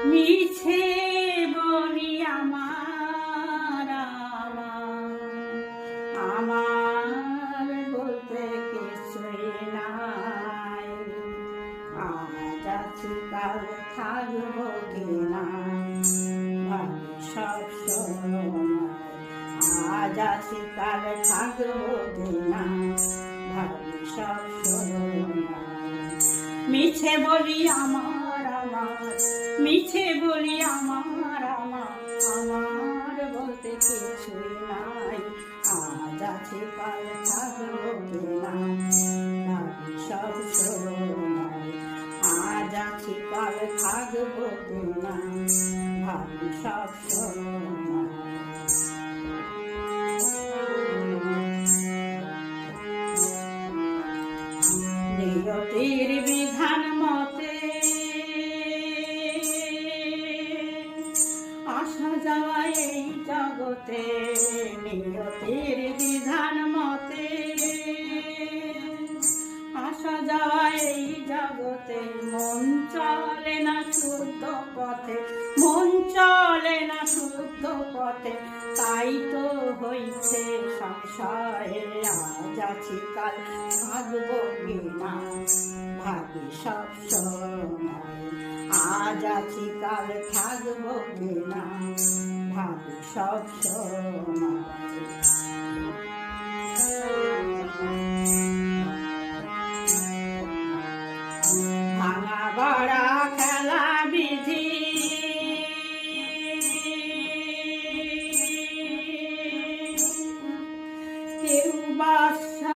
মিছে বলি আমার আমার বলতে কিছুই নাই। আজ আছি কাল থাকবো কিনা ভাবি সব সময়। আজ আছি কাল থাকবো কিনা ভাবি সব সময়। মিছে বলি আমার মিছে বলি আমার আমার বলতে কিছুই নাই। আজ আছি কাল থাকবো কিনা ভাবি সব সময়। আজ আছি কাল থাকবো কিনা ভাবি সব সময়। নিয়তির বিধান মতে আসা যাওয়া এই জগতে। নিয়তির বিধান মতে আসা যাওয়া এই জগতে। মন চলে না শুদ্ধ পথে, মন চলে না শুদ্ধ পথে, তাই তো হইছে সংশয়ে। আজ আছি কাল থাকবো কিনা ভাবি সব সময়। আজ আছি কাল থাকবো কিনা ভাবি সব সময়।